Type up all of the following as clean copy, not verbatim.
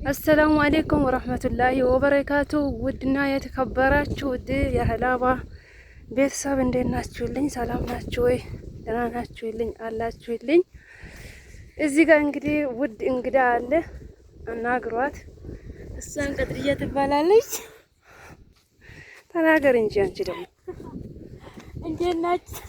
አሰላሙ አሌይኩም ወረህመቱላሂ ወበረካቱ። ውድና የተከበራችሁ ውድ የህላባ ቤተሰብ እንዴት ናችሁልኝ? ሰላም ናችሁ ወይ? ደህና ናችሁልኝ? አላችሁልኝ? እዚህ ጋር እንግዲህ ውድ እንግዳ አለ፣ አናግሯት። እሷን ቀጥርዬ ትባላለች። ተናገር እንጂ አንቺ ደግሞ እንዴት ናችሁ?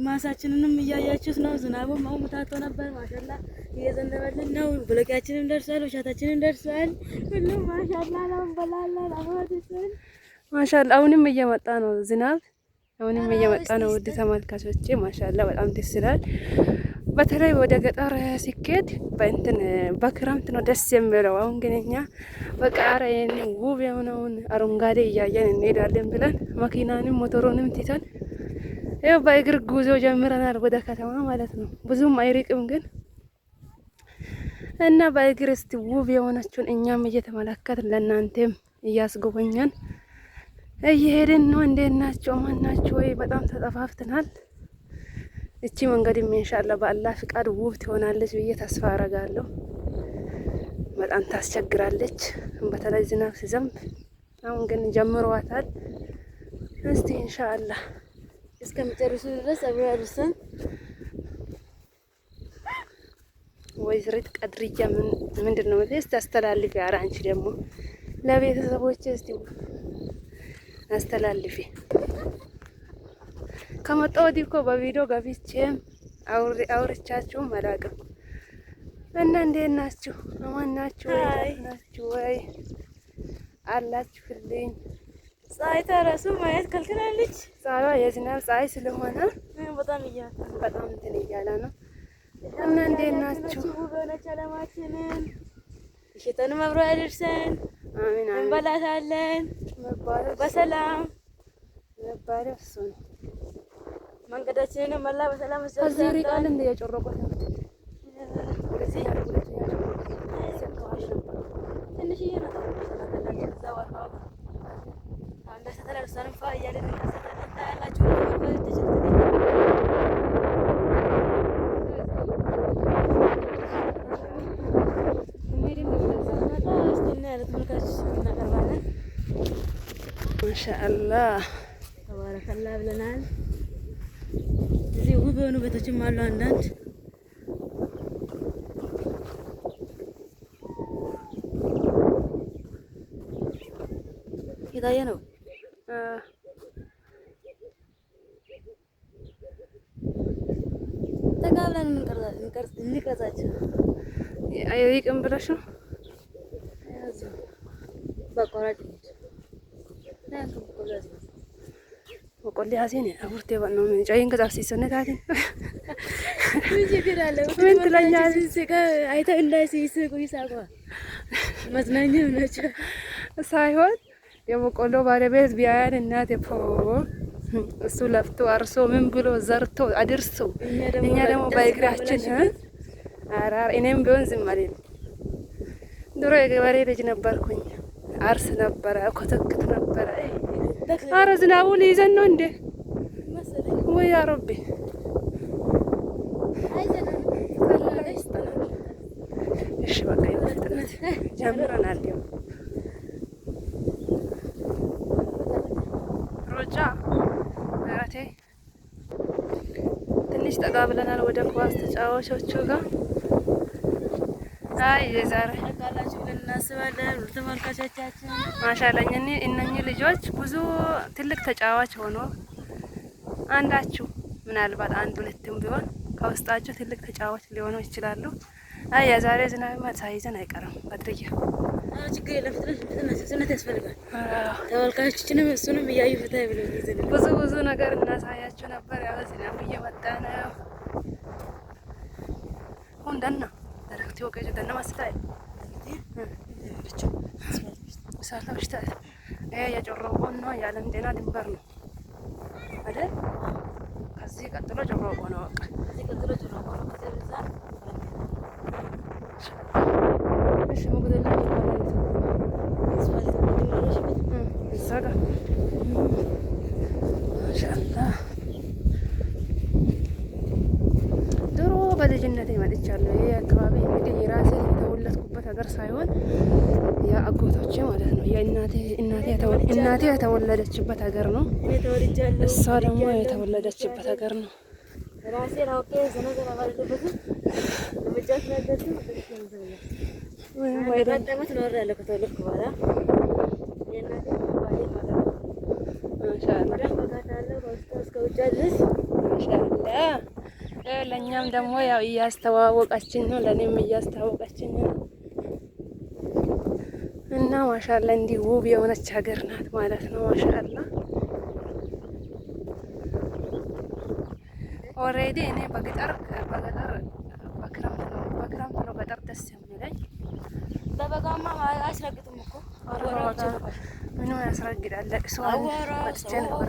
ማሳችንንም እያያችሁት ነው። ዝናቡም አሁን መታቶ ነበር። ማሻላ እየዘነበልን ነው። ብሎቂያችንም ደርሷል፣ ውሻታችንም ደርሷል። ሁሉም ማሻላ ነው። እንበላለን። አሁን ማሻላ አሁንም እየመጣ ነው ዝናብ፣ አሁንም እየመጣ ነው። ውድ ተመልካቾቼ ማሻላ በጣም ደስ ይላል። በተለይ ወደ ገጠር ሲኬድ በክረምት ነው ደስ የሚለው። አሁን ግን እኛ በቃራ ውብ የሆነውን አረንጓዴ እያየን እንሄዳለን ብለን መኪናንም ሞተሩንም ትተን ያው በእግር ጉዞ ጀምረናል ወደ ከተማ ማለት ነው። ብዙም አይርቅም ግን እና በእግር እስቲ ውብ የሆነችውን እኛም እየተመለከትን ለእናንተም እያስጎበኛን እየሄድን ነው። እንዴት ናቸው? ማን ናቸው? ወይ በጣም ተጠፋፍተናል። እቺ መንገድም ኢንሻአላህ በአላህ ፍቃድ ውብ ትሆናለች ብዬ ተስፋ አረጋለሁ። በጣም ታስቸግራለች በተለይ ዝናብ ሲዘንብ። አሁን ግን ጀምሯታል። እስቲ ኢንሻአላህ እስከሚጨርሱ ድረስ አብረን አድርሰን ወይዘሪት ቀድርያ ምንድን ነው እስቲ አስተላልፊ። ኧረ አንቺ ደግሞ ለቤተሰቦች እስቲ አስተላልፊ። ከመጣሁ ወዲህ እኮ በቪዲዮ ገብቼም አውርቻችሁም አላውቅም። እና እንዴት ናችሁ? አማን ናችሁ ወይ? ናችሁ ወይ? አላችሁልኝ? ፀሐይ ተራሱ ማየት ከልክላለች። ፀሐይዋ የዝናብ ፀሐይ ስለሆነ በጣም እንትን እያለ ነው። እና እንዴት ናችሁ? ውብ የሆነች አለማችንን እሸቱንም አብሮ ያደርሰን። አሚን አሚን። እንበላታለን በሰላም መባለው እሱ ነው። መንገዳችንን መላ በሰላም እዚህ ሪቃል እንደ የጮረቆት ነው። ትንሽዬ ነው ተለርሰንፋ እያለን ያላችሁ ማሻአላህ ተባረከላ ብለናል። እዚህ ውብ የሆኑ ቤቶችም አሉ። አንዳንድ የታየ ነው። ተጋብለን እንቀርጻቸው አይሪቅም ብለሽ ነው በቆራጭ ወቆሌ ሀሴን አውርቴ ነው ምን ጫይን ከዛርሲሰነታቲ ምን ትለኛለሽ? አይተው እንዳይስቁ ይሳቁ። መዝናኛ ናቸው ሳይሆን የበቆሎ ባለቤት ቢያያን እናቴ እሱ ለፍቶ አርሶ ምን ብሎ ዘርቶ አድርሶ እኛ ደግሞ በእግራችን አራር እኔም ቢሆን ዝም አልልም። ድሮ የገበሬ ልጅ ነበርኩኝ። አርስ ነበረ፣ ኮተክት ነበረ። አረ ዝናቡ ሊይዘን ነው እንዴ? ወይ ያ ረቢ። እሺ በቃ ይወጣለት ጀምረናል። ሮጃ አራቴ ትንሽ ጠጋ ብለናል ወደ ኳስ ተጫዋቾቹ ጋር። አይ የዛሬ አቃላችሁ ብለን እናስባለን። ተመልካቾቻችን ማሻአላህ እነኚህ ልጆች ብዙ ትልቅ ተጫዋች ሆኖ አንዳችሁ ምናልባት አንድ ሁለትም ቢሆን ከውስጣችሁ ትልቅ ተጫዋች ሊሆኑ ይችላሉ። አይ የዛሬ ዝናብ ሳይዘን አይቀርም። በድርያ ችግር የለም። ፍጥነት ያስፈልጋል። ተመልካቾችንም እሱንም እያዩ ፍታ ብለው ብዙ ነገር እናሳያችሁ ነበር። ያው ዝናቡ እየመጣ ነው። ሁንደና ደረክቲ ወቀጀ ደና ማስታይ ሳላውሽታ የጮሮቆ ነው። የዓለም ጤና ድንበር ነው አይደል? ከዚህ ቀጥሎ ጮሮቆ ነው። በቃ ከዚህ ቀጥሎ ጮሮቆ ነው። ከዛ እሺ ሙግደላ እዛ ጋር ማሻአላህ ድሮ በልጅነቴ መጥቻለሁ። ይሄ አካባቢ እንግዲህ የራሴ ሀገር ሳይሆን የአጎቶቼ ማለት ነው። እናቴ የተወለደችበት ሀገር ነው። እሷ ደግሞ የተወለደችበት ሀገር ነው። ራሴን አውቄ ዘነዘና ባለበት ለመጃት ነገርኩ ወይ ቀደመት ነው ያለው ከተወለድኩ በኋላ የእናቴ ባሌ ማለት ነው። ማሻአላህ በቃታለሁ እስከ ውጭ ድረስ ማሻአላህ። ለእኛም ደግሞ ያው እያስተዋወቀችን ነው፣ ለእኔም እያስተዋወቀችን ነው እና ማሻአላህ እንዲህ ውብ የሆነች ሀገር ናት ማለት ነው። ማሻአላህ ኦሬዲ እኔ በክረምት ነው ገጠር ደስ የሚለኝ። በበጋማ አያስረግጥም እኮ ምኑ ያስረግዳል። ለቅሶ ወጥቼ ነበር።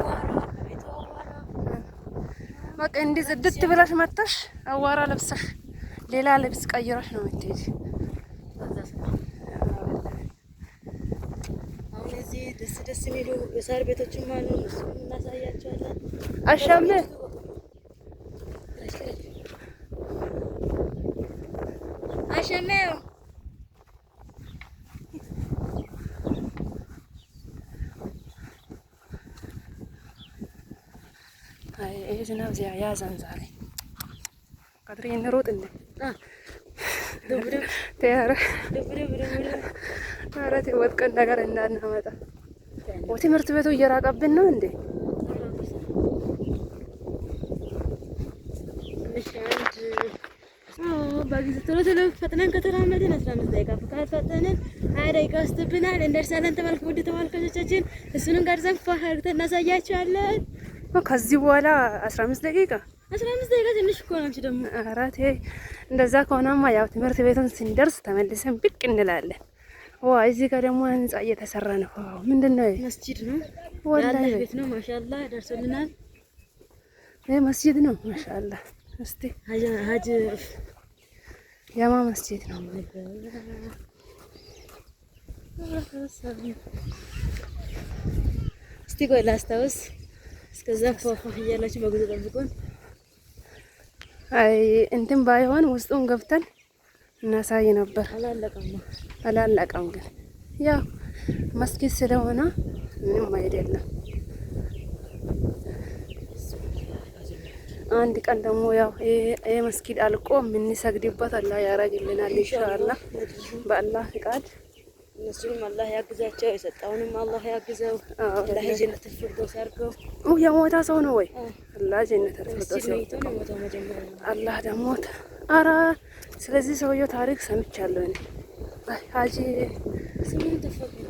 በቃ እንዲህ ጽድት ብለሽ መጥተሽ አዋራ ለብሰሽ ሌላ ልብስ ቀይረሽ ነው የምትሄጂ። አሁን እዚህ ደስ የሚሉ የሳር ቤቶችም አሉ። እሱን እናሳያቸዋለን። አሻምነ አሸሜው ይሄ ዝናብ ያዘን ዛሬ። ቀድሬ እንሮጥ እንዴ ኧረ ወጥቀን ነገር እንዳናመጣ። ትምህርት ቤቱ እየራቀብን ነው እንዴ? በጊዜ ቶሎ ፈጥነን ከተራመድን 15 ደቂቃ ካልፈጠንን 20 ደቂቃ ወስድብናል። እንደርሳለን። ውድ ተመልካቾቻችን እሱንም ቀርጸን አድርገን እናሳያቸዋለን። ከዚህ በኋላ 15 ደቂቃ ትንሽ እኮ ነው። አንቺ ደግሞ ኧረ ተይ፣ እንደዛ ከሆነማ ያው ትምህርት ቤቱን ስንደርስ ተመልሰን ብቅ እንላለን። እዚህ ጋር ደግሞ ህንጻ እየተሰራ ነው። ምንድን ነው? መስጂድ ነው። ወላሂ ቤት ነው። ማሻአላህ ደርሶልናል። ይሄ መስጂድ ነው። ማሻአላህ እስቲ ሀጅ የማ መስጂድ ነው? እስቲ ቆይ ላስታውስ። እስከዛ ፏፏ እያላችሁ በጉዞ ጠብቁን። አይ እንትን ባይሆን ውስጡን ገብተን እናሳይ ነበር። አላለቀም ግን ያው መስጊድ ስለሆነ ምንም አይደለም። አንድ ቀን ደግሞ ያው ይሄ መስጊድ አልቆ የምንሰግድበት አላህ ያረግልናል ኢንሻአላህ በአላህ ፍቃድ። እነሱንም አላህ ያግዛቸው፣ የሰጠውንም አላህ ያግዘው። አላህ ጀነት ፊርደውስ ያርገው። የሞታ ሰው ነው ወይ? አላህ ጀነት ፊርደውስ ያርገው። አላህ ደግሞ ኧረ ስለዚህ ሰውየው ታሪክ ሰምቻለሁ እኔ። ሀጂ ስምን ተፈቅዶ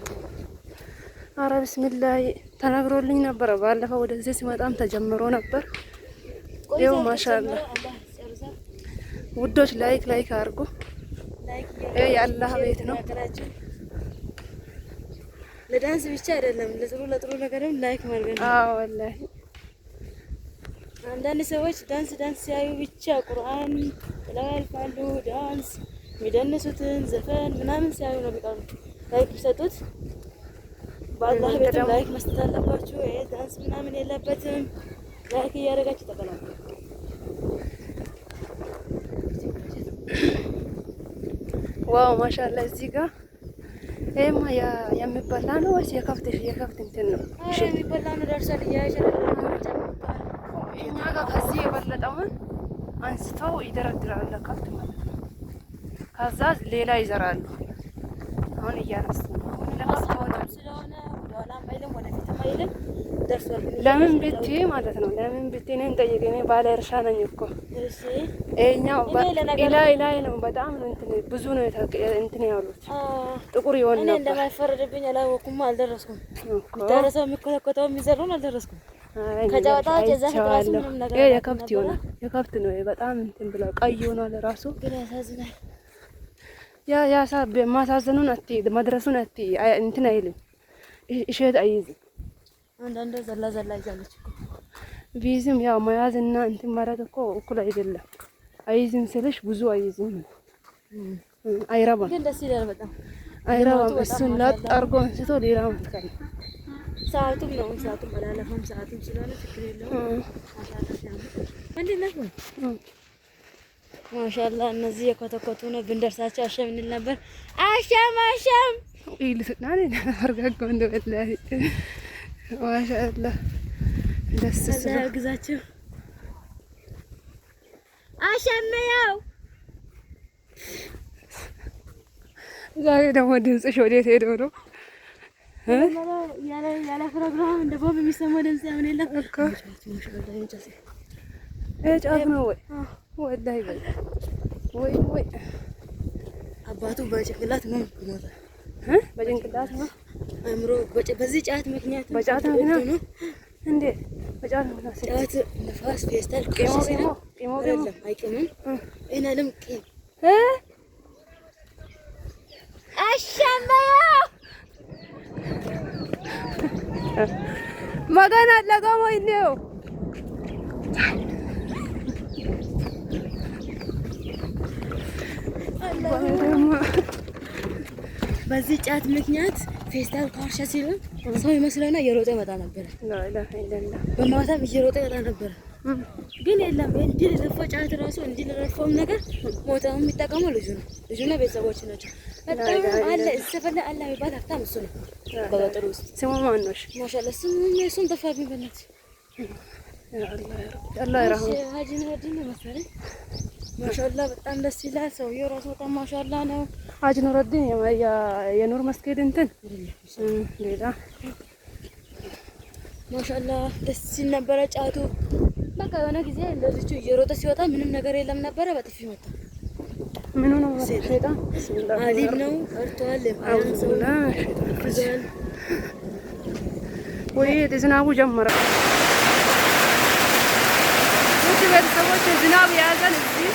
ኧረ ቢስሚላህ ተነግሮልኝ ነበር። ባለፈው ወደዚህ ሲመጣም ተጀምሮ ነበር። ይኸው ማሻአላህ ውዶች ላይክ አድርጉ። ይሄ የአላህ ቤት ነው። ለዳንስ ብቻ አይደለም፣ ለጥሩ ነገርም ላይክ ማድረግ ነው። አዎ ወላሂ አንዳንድ ሰዎች ዳንስ ሲያዩ ብቻ ቁርአን ያልፋሉ። ዳንስ የሚደንሱትን ዘፈን ምናምን ሲያዩ ነው በቃ ላይክ የሚሰጡት። በአላህ ቤት ላይክ መስጠት አለባችሁ። ይሄ ዳንስ ምናምን የለበትም። ላይክ እያደረጋችሁ ተቀላቀሉ። ዋው ማሻአላህ። እዚህ ጋር ይሄማ የሚበላ ነው ወይስ የከብት እንትን ነው? አረ የሚበላ ነው። ደርሷል። እኛ ጋር ከዚህ የበለጠውን አንስተው ይደረድራሉ ለከብት ማለት ነው። ከዛ ሌላ ይዘራሉ። አሁን እያነሱ ነው። ለከብት ስለሆነ ወደኋላ ማይልም ወደፊት ማይልም ደርሷል። ለምን ብቲ ማለት ነው። ለምን ብቲ እኔን ጠይቅ። እኔ ባለ እርሻ ነኝ እኮ። እሺ ይሄኛው ላይ ነው። በጣም ነው እንትን ብዙ ነው እንትን ያሉት ጥቁር ይሆን ነበር። እኔ እንደማይፈረድብኝ አላወኩም። አልደረስኩም። ደረሰው የሚኮተኮተው የሚዘሩን አልደረስኩም። ከጫወታ ጀዛ ተራሱ ምንም ነገር የከብት ይሆናል። የከብት ነው በጣም እንትን ብለው ቀይ ሆኗል ራሱ። ግን ያሳዝናል። ያሳብ ማሳዘኑን መድረሱን እንትን አይልም። እሸት አይይዝም። አንዳንድ ዘላ ይዛለች እኮ ቢዝም ያው መያዝና እንትን ማለት እኮ እኩል አይደለም። አይዝም ስልሽ ብዙ አይዝም። አይረባም። ግን ደስ ይላል በጣም አይረባም። እሱን ላጥ አድርጎ አንስቶ ሌላ መትከል ሰዓቱም አላለፈም። ሰዓቱም ስለሆነ ችግር የለውም። ማሻአላህ እነዚህ የኮተኮቱ ነው። ብንደርሳቸው አሸም እንል ነበር። አሸም አሸም ይልስናል አርጋጋው እንደ ወላሂ ማሻአላህ ደስ ሲል ግዛቸው አሸመያው። ዛሬ ደግሞ ድምፅሽ ወዴት ሄዶ ነው? ያለ ፕሮግራም እንደ ቦምብ የሚሰማው ድምፅ ያምን የለም እኮ ጫፍ ነው ወይ ወላሂ በል ወይ አባቱ በጭንቅላት ነው ሞተ። በጭንቅላት ነው አእምሮ በዚህ ጫት ምክንያት በጫት ምክንያት ነው እንዴ? በጫት ምክንያት ጫት ነፋስ ፌስታል ቂሞ አይቅምም እናለም ቂም አሻማያ መገን አለቀሞ ይኔው በዚህ ጫት ምክንያት ፌስታል ካርሻ ሲሉ ሰው ይመስለና እየሮጠ ይመጣ ነበር። በማታም እየሮጠ ይመጣ ነበር። ግን የለም እንዲህ ለፈው ጫት ራሱ እንዲህ ለረፈውም ነገር ሞታው የሚጠቀመው ልጁና ቤተሰቦች ናቸው። በጣም አለ ሰፈለ አለ የሚባል ሀብታም እሱ ነው። በገጠር ውስጥ ስሙ ማን ነው? ማሻአላህ እሱን ጠፋብኝ በእናትህ። አላህ ይርሐመው። ሀጂ ኑረዲን ነው መሰለኝ። ማሻአላህ በጣም ደስ ይላል። ሰውዬው ራሱ በጣም ማሻአላህ ነው። ሀጂ ኑረዲን የኑር መስጊድ እንትን ሌላ ማሻአላህ ደስ ሲል ነበረ ጫቱ። በቃ የሆነ ጊዜ ለልጁ እየሮጠ ሲወጣ ምንም ነገር የለም ነበረ። በጥፊ መታ። ምኑ ነው ሸይጣን? አሊም ነው ቀርቷል። አውዙላ ሸይጣን ወይ ዝናቡ ጀመረ። ውድ ቤተሰቦች ዝናብ የያዘን እዚህ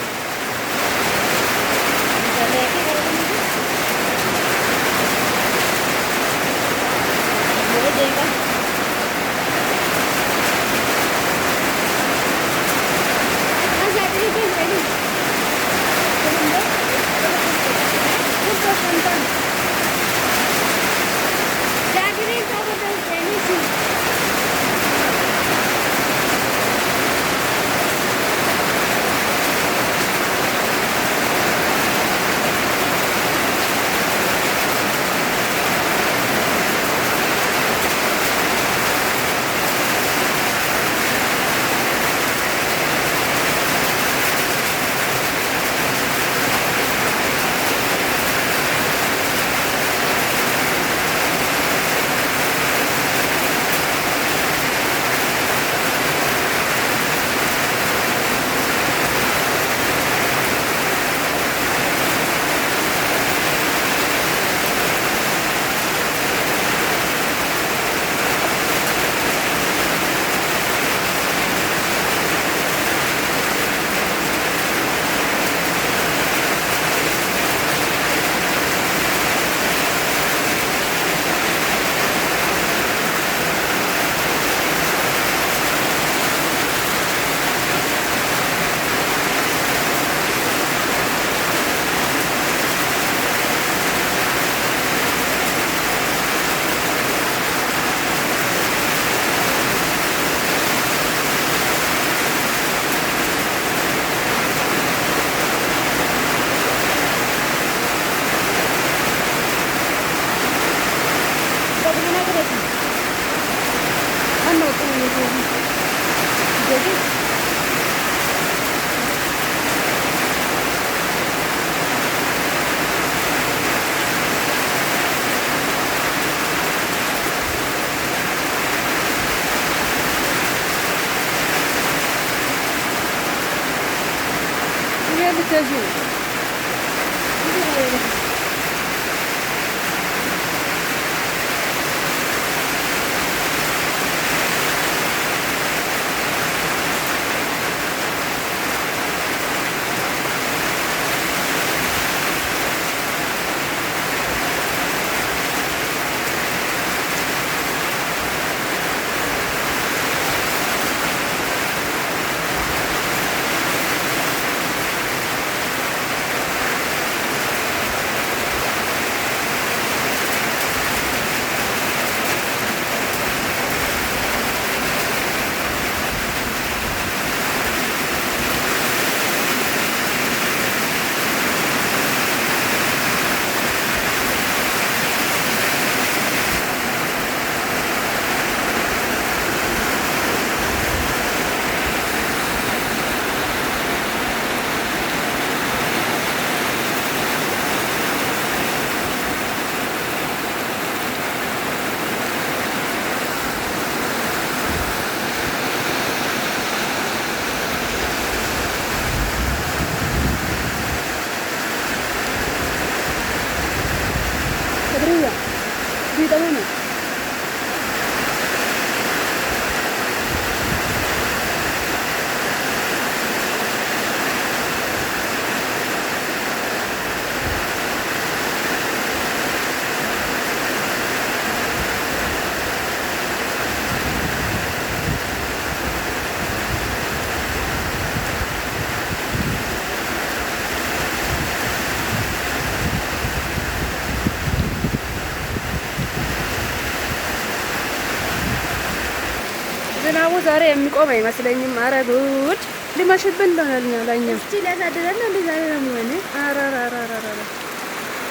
ዝናቡ ዛሬ የሚቆም አይመስለኝም። ኧረ ጉድ ሊመሽብን ብለናል ለኛ። እስቲ ሊያሳድረን እንደ ዛሬ ነው የሚሆነው። ኧረ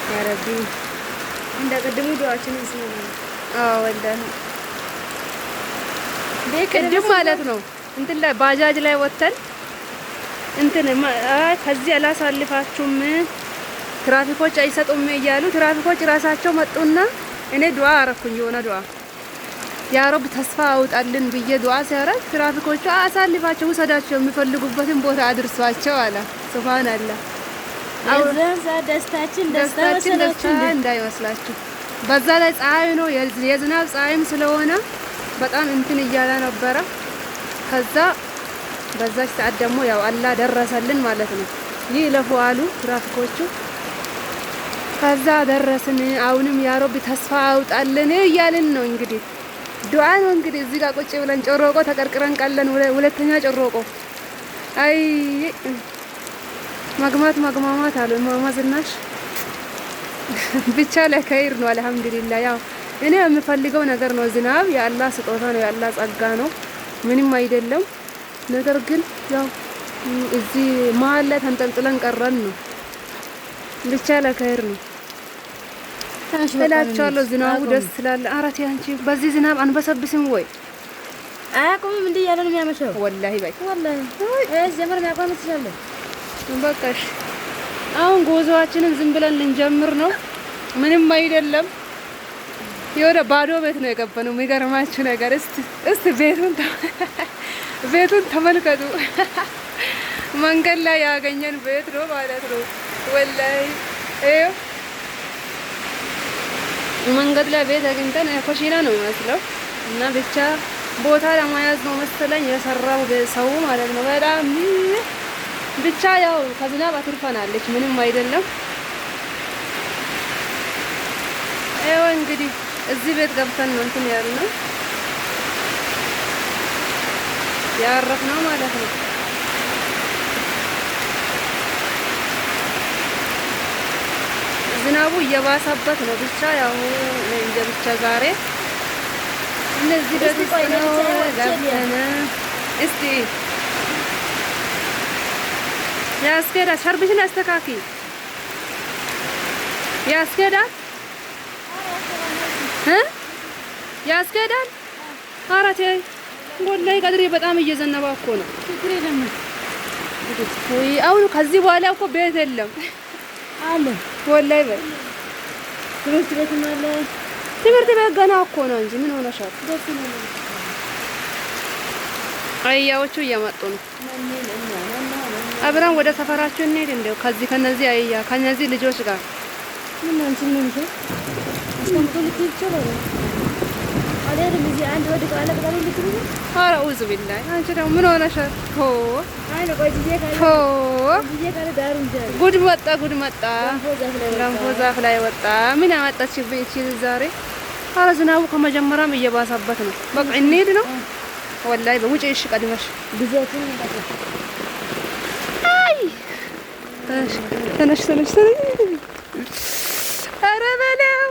ያ ረቢ እንደ ቅድሙ ዱዓችንን ይስማማል። አዎ ወላሂ ቅድም ማለት ነው እንትን ላይ ባጃጅ ላይ ወተን እንትን ከዚህ አላሳልፋችሁም ትራፊኮች አይሰጡም እያሉ ትራፊኮች ራሳቸው መጡና እኔ ዱዓ አረኩኝ። የሆነ ዱዓ ያ ረብ ተስፋ አውጣልን ብዬ ዱዓ ሲያረግ ትራፊኮቹ አሳልፋቸው ውሰዳቸው የሚፈልጉበትን ቦታ አድርሷቸው አለ። ሱብሃንአላህ። ደስታችን እንዳይመስላችሁ። በዛ ላይ ፀሐይ ነው የዝናብ ፀሐይም ስለሆነ በጣም እንትን እያለ ነበረ። ከዛ በዛች ሰዓት ደግሞ ያው አላህ ደረሰልን ማለት ነው። ይህ ለፉ አሉ ትራፊኮቹ። ከዛ ደረስን። አሁንም ያ ረብ ተስፋ አውጣልን እያልን ነው እንግዲህ ዱዓ ነው እንግዲህ። እዚህ ጋር ቁጭ ብለን ጮሮቆ ተቀርቅረን ቀለን። ሁለተኛ ጮሮቆ አይ ማግማማት አሉ ማማ ዝናሽ። ብቻ ለከይር ነው አልሐምዱሊላህ። ያው እኔ የምፈልገው ነገር ነው። ዝናብ የአላህ ስጦታ ነው፣ የአላህ ጸጋ ነው፣ ምንም አይደለም። ነገር ግን ያው እዚህ መሀል ላይ ተንጠልጥለን ቀረን ነው። ብቻ ለከይር ነው እላቸዋለሁ። ዝናቡ ደስ ስላለ አራት ያንቺ በዚህ ዝናብ አንበሰብስም ወይ አያቆምም እንዴ ያለ ነው የሚያመሸው። ወላሂ በይ ወላሂ ጀመር ያቆም ትችላል። በቃሽ አሁን ጉዞአችንን ዝም ብለን ልንጀምር ነው። ምንም አይደለም። የሆነ ባዶ ቤት ነው የገባነው። የሚገርማችሁ ነገር እስቲ ቤቱን ተመልከቱ። መንገድ ላይ ያገኘን ቤት ነው ማለት ነው። ወላሂ መንገድ ላይ ቤት አግኝተን ኮሽና ነው የሚመስለው እና ብቻ ቦታ ለመያዝ ነው መሰለኝ የሰራው ሰው ማለት ነው። በጣም ብቻ ያው ከዝናብ አትርፈናለች። ምንም አይደለም። ይኸው እንግዲህ እዚህ ቤት ገብተን ነው እንትን ያልነው ያረፍነው ማለት ነው። ዝናቡ እየባሰበት ነው። ብቻ ያው እንደ ብቻ ዛሬ እነዚህ ቤት ውስጥ ነው ገብተን እስቲ ያስኬዳል። ሸርብሽን አስተካኪ። ያስኬዳል ያስኬዳል። ኧረ ተይ ወላሂ ቀድሬ በጣም እየዘነበ እኮ ነው። ወይ አሁን ከዚህ በኋላ እኮ ቤት የለም አለ ወላሂ በይ። ትምህርት ቤት ገና እኮ ነው እንጂ ምን ሆነሻል? አህያዎቹ እየመጡ ነው። አብረን ወደ ሰፈራችሁ እንሄድ እንደው ከዚህ ከነዚህ አህያ ከነዚህ ልጆች ጋር ምን አንቺ ምን ይሄ አስተምቶልክ ይችላል አይደል? እዚህ አንድ ወደ ቃለ ቃለ ልትሉ ኧረ ኡዝ ቢላሂ አንቺ ደግሞ ምን ሆነሻል? አይነ ቆይ ካለ ዳሩ ጉድ መጣ። ገንፎ ዛፍ ላይ ወጣ። ምን ያመጣችብኝ እቺ ዛሬ? ኧረ ዝናቡ ከመጀመሪያም እየባሰበት ነው። በቃ እንሂድ ነው ወላሂ በውጭ እሺ ቀድመሽ ግዛቱን አይ ተነሽ ኧረ በለው።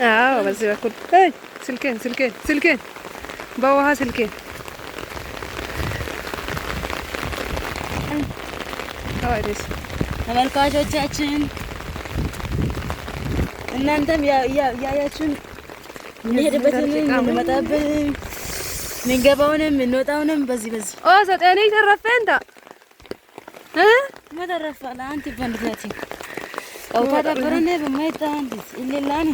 አዎ በዚህ በኩል አይ ስልኬን በውሃ ስልኬን አዋይስ ተመልካቾቻችን እናንተም ያያችሁን እንሄድበትን እንመጣብን ምንገባውንም እንወጣውንም በዚህ ሰጠኔ ተረፈንታ መተረፈ ለአንቲ በንድያቲ አውታ ተበረነ በማይታንት ኢለላኒ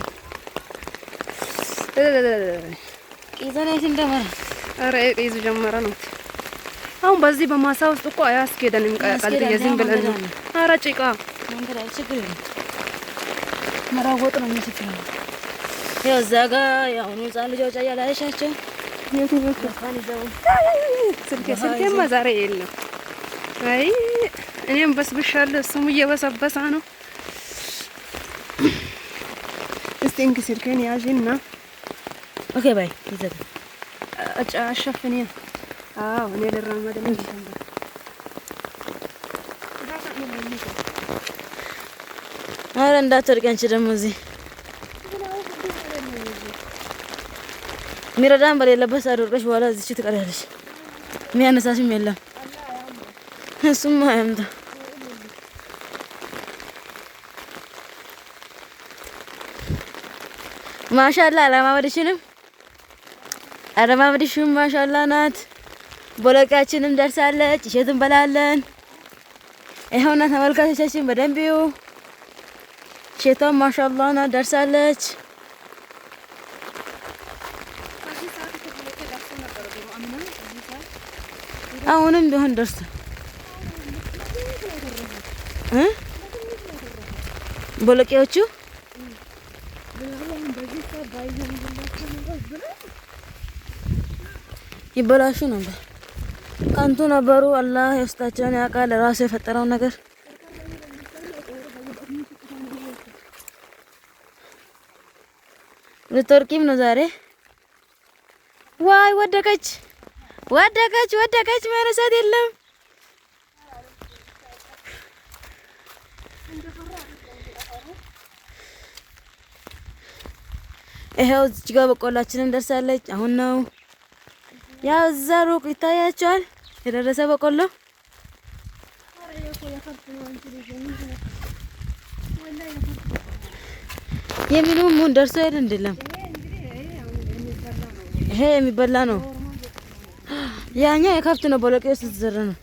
ቂዘናይስ እንደመረ አረ ቂዙ ጀመረ ነው። አሁን በዚህ በማሳ ውስጥ እኮ አያስኬደንም። ቀልድ የዝም ብለን ነው። አረ ጭቃ መንገድ አይችግር መራወጥ ነው የሚችለው። ያው እዛ ጋር ያው ነው ጻን ልጆች አያላሻቸው ስልኬማ ዛሬ የለም። አይ እኔም በስብሻለሁ፣ እሱም እየበሰበሰ ነው። እስቲ እንኪ ስልኬን ያዥና ኦኬ ባይ ይዘት አሸፍኝ። አዎ እኔ ልራመድ ነው። ኧረ እንዳትወድቂ አንቺ ደግሞ እዚህ ሚረዳን በሌለበት ሳድርቀሽ በኋላ እዚች ትቀሪያለሽ። የሚያነሳሽም የለም። እሱማ አያምጣ። ማሻአላ አለማመድሽም ማሻአላ ናት። ቦለቃችንም ደርሳለች። እሸት እንበላለን። ይኸውና ተመልካቾቻችን በደንብ ይዩ። እሸቷም ማሻአላ ናት ደርሳለች። አሁንም ቢሆን ደርሷል። ቦለቄዎቹ ይበላሹ ነበር፣ ከንቱ ነበሩ። አላህ የውስጣቸውን ያውቃል፣ ራሱ የፈጠረው ነገር። ልትወርቂም ነው ዛሬ። ዋይ ወደቀች፣ መረሳት የለም። ይሄው እዚህ ጋር በቆላችንም ደርሳለች። አሁን ነው ያው እዛ ሩቅ ይታያቸዋል የደረሰ በቆሎ። የሚሉም ሙን ደርሶ አይደል እንደለም። ይሄ የሚበላ ነው። ያኛው የከብት ነው። ቦለቄ ውስጥ ተዘራ ነው።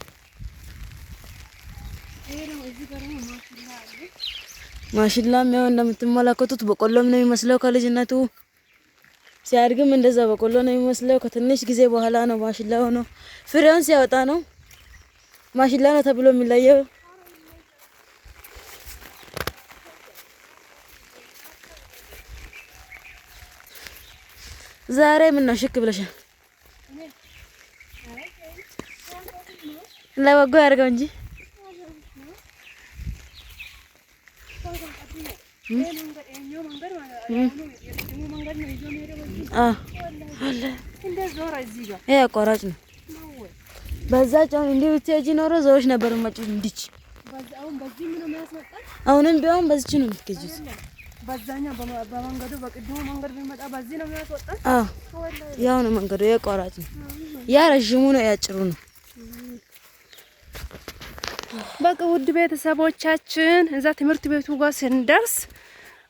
ማሽላም ያው እንደምትመለከቱት በቆሎም ነው የሚመስለው ከልጅነቱ። ሲያድግም እንደዛ በቆሎ ነው የሚመስለው። ከትንሽ ጊዜ በኋላ ነው ማሽላ ሆኖ ፍሬውን ሲያወጣ ነው ማሽላ ነው ተብሎ የሚለየው። ዛሬ ምን ነው ሽክ ብለሻል? ለበጎ ያድርገው እንጂ ይሄ አቋራጭ ነው። በዛች አሁን እንዲህ ብትሄጂ ኖሮ ዘዎች ነበር የማጭው እንዲች። አሁንም ቢሆን በዚች ነው የምትገጂው። በዛኛ በመንገዱ በቅድሙ መንገድ ቢመጣ በዚህ ነው የሚያስወጣው። ያው ነው መንገዱ የቋራጭ ነው። ያ ረጅሙ ነው፣ ያጭሩ ነው። በቃ ውድ ቤተሰቦቻችን እዛ ትምህርት ቤቱ ጋር ስንደርስ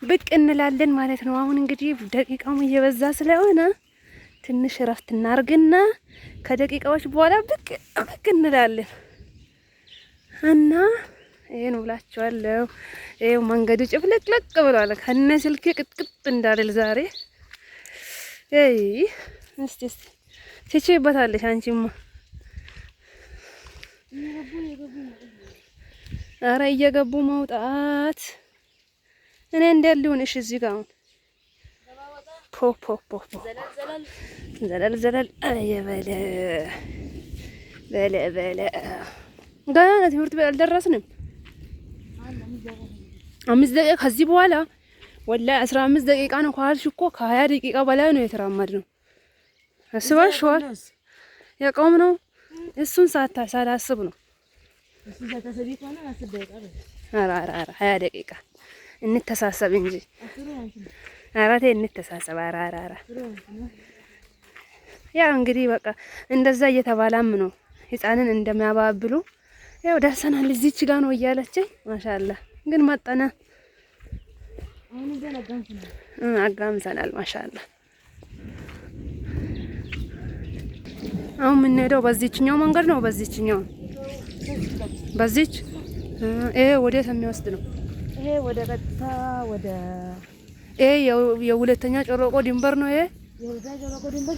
ብቅ እንላለን ማለት ነው። አሁን እንግዲህ ደቂቃውም እየበዛ ስለሆነ ትንሽ እረፍት እናርግና ከደቂቃዎች በኋላ ብቅ እንላለን እና ይሄ ነው ብላችኋለሁ። ይሄው መንገዱ ጭፍልቅልቅ ብሏል። ከነ ስልኬ ቅጥቅጥ እንዳልል ዛሬ እስቲ ትችይበታለሽ አንቺማ። አረ እየገቡ መውጣት እኔ እንደልሁን። እሺ እዚህ ጋር አሁን ዘለል አየበለ በለ ገና ትምህርት ቤት አልደረስንም። 5 ደቂቃ ከዚህ በኋላ ወላሂ 15 ደቂቃ ነው ካልሽ እኮ ከ20 ደቂቃ በላይ ነው የተራመድነው። አስባሽዋል? የቆም ነው እሱን ሳላስብ ነው። ኧረ 20 ደቂቃ እንተሳሰብ እንጂ አራቴ እንተሳሰብ። ኧረ ያው እንግዲህ በቃ እንደዛ እየተባላም ነው ህፃንን እንደሚያባብሉ። ያው ደርሰናል እዚች ጋ ነው እያለችኝ ማሻአላ። ግን መጠነ አጋምሰናል ማሻአላ። አሁን የምንሄደው በዚህኛው መንገድ ነው። በዚህች ይሄ ወዴት የሚወስድ ነው? ይሄ ወደ ቀጥታ ወደ ይሄ የሁለተኛ ጮሮቆ ድንበር ነው። ይሄ የሁለተኛ ጮሮቆ ድንበር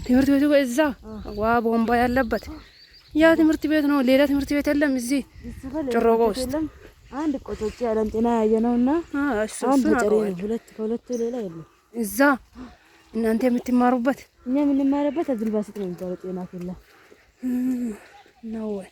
ትምህርት ቤቱ ጋር እዛ ዋ ቦምባ ያለበት ያ ትምህርት ቤት ነው። ሌላ ትምህርት ቤት የለም እዚህ ጮሮቆ ውስጥ። አንድ ቆጮጭ ያለ እንትና ያየነውና አሁን በጨሬ ነው። ከሁለቱ ሌላ የለም። እዛ እናንተ የምትማሩበት እኛ የምንማርበት አዝልባስጥ ነው የሚባለው ጤና ክላ ነው ወይ?